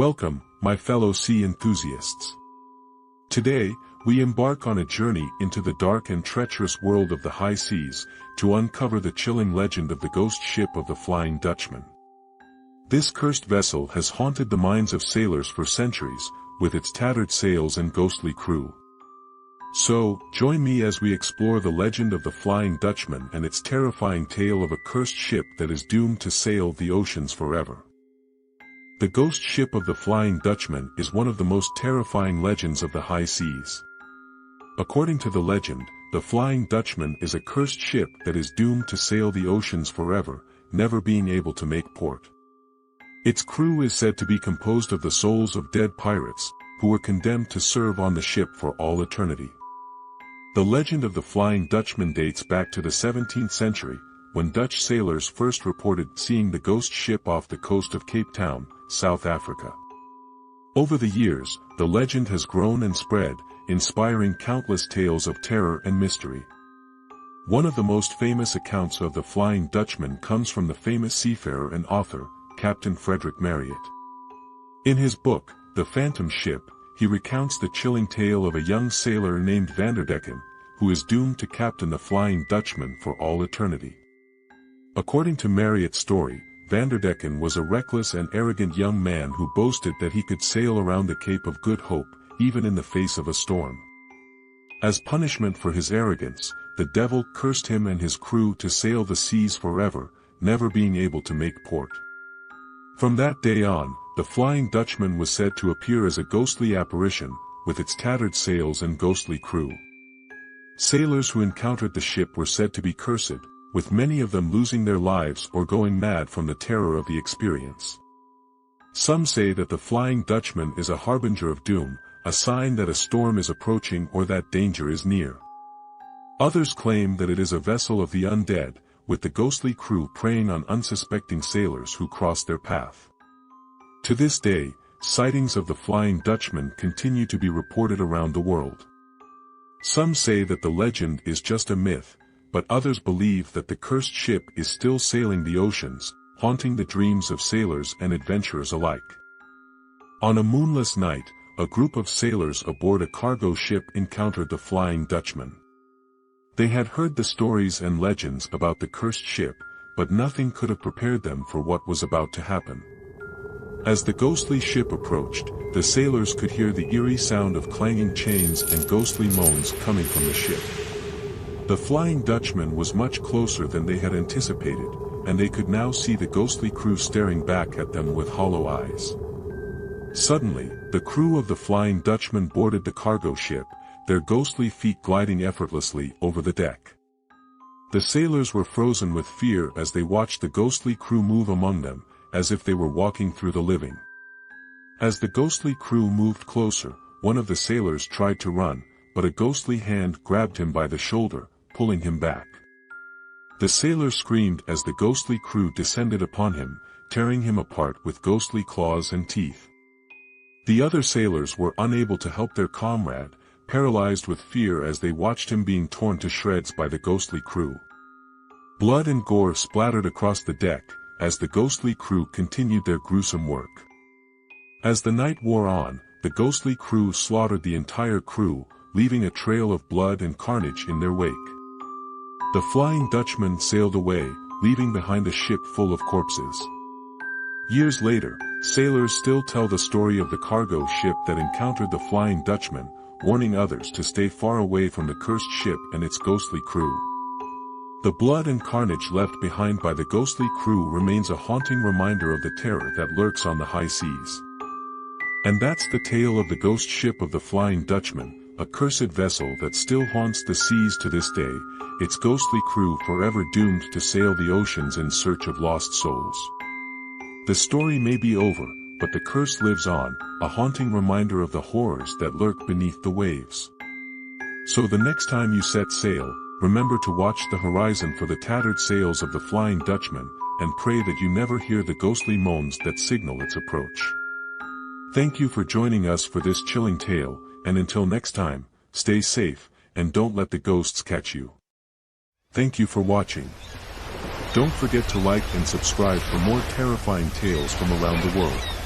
Welcome, my fellow sea enthusiasts. Today, we embark on a journey into the dark and treacherous world of the high seas, to uncover the chilling legend of the ghost ship of the Flying Dutchman. This cursed vessel has haunted the minds of sailors for centuries, with its tattered sails and ghostly crew. So, join me as we explore the legend of the Flying Dutchman and its terrifying tale of a cursed ship that is doomed to sail the oceans forever. The ghost ship of the Flying Dutchman is one of the most terrifying legends of the high seas. According to the legend, the Flying Dutchman is a cursed ship that is doomed to sail the oceans forever, never being able to make port. Its crew is said to be composed of the souls of dead pirates, who were condemned to serve on the ship for all eternity. The legend of the Flying Dutchman dates back to the 17th century, when Dutch sailors first reported seeing the ghost ship off the coast of Cape Town, South Africa. Over the years, the legend has grown and spread, inspiring countless tales of terror and mystery. One of the most famous accounts of the Flying Dutchman comes from the famous seafarer and author, Captain Frederick Marryat. In his book, The Phantom Ship, he recounts the chilling tale of a young sailor named Vanderdecken, who is doomed to captain the Flying Dutchman for all eternity. According to Marryat's story, Vanderdecken was a reckless and arrogant young man who boasted that he could sail around the Cape of Good Hope, even in the face of a storm. As punishment for his arrogance, the devil cursed him and his crew to sail the seas forever, never being able to make port. From that day on, the Flying Dutchman was said to appear as a ghostly apparition, with its tattered sails and ghostly crew. Sailors who encountered the ship were said to be cursed, with many of them losing their lives or going mad from the terror of the experience. Some say that the Flying Dutchman is a harbinger of doom, a sign that a storm is approaching or that danger is near. Others claim that it is a vessel of the undead, with the ghostly crew preying on unsuspecting sailors who cross their path. To this day, sightings of the Flying Dutchman continue to be reported around the world. Some say that the legend is just a myth, but others believe that the cursed ship is still sailing the oceans, haunting the dreams of sailors and adventurers alike. On a moonless night, a group of sailors aboard a cargo ship encountered the Flying Dutchman. They had heard the stories and legends about the cursed ship, but nothing could have prepared them for what was about to happen. As the ghostly ship approached, the sailors could hear the eerie sound of clanging chains and ghostly moans coming from the ship. The Flying Dutchman was much closer than they had anticipated, and they could now see the ghostly crew staring back at them with hollow eyes. Suddenly, the crew of the Flying Dutchman boarded the cargo ship, their ghostly feet gliding effortlessly over the deck. The sailors were frozen with fear as they watched the ghostly crew move among them, as if they were walking through the living. As the ghostly crew moved closer, one of the sailors tried to run, but a ghostly hand grabbed him by the shoulder, pulling him back. The sailor screamed as the ghostly crew descended upon him, tearing him apart with ghostly claws and teeth. The other sailors were unable to help their comrade, paralyzed with fear as they watched him being torn to shreds by the ghostly crew. Blood and gore splattered across the deck, as the ghostly crew continued their gruesome work. As the night wore on, the ghostly crew slaughtered the entire crew, leaving a trail of blood and carnage in their wake. The Flying Dutchman sailed away, leaving behind a ship full of corpses. Years later, sailors still tell the story of the cargo ship that encountered the Flying Dutchman, warning others to stay far away from the cursed ship and its ghostly crew. The blood and carnage left behind by the ghostly crew remains a haunting reminder of the terror that lurks on the high seas. And that's the tale of the ghost ship of the Flying Dutchman, a cursed vessel that still haunts the seas to this day, its ghostly crew forever doomed to sail the oceans in search of lost souls. The story may be over, but the curse lives on, a haunting reminder of the horrors that lurk beneath the waves. So the next time you set sail, remember to watch the horizon for the tattered sails of the Flying Dutchman, and pray that you never hear the ghostly moans that signal its approach. Thank you for joining us for this chilling tale, and until next time, stay safe, and don't let the ghosts catch you. Thank you for watching. Don't forget to like and subscribe for more terrifying tales from around the world.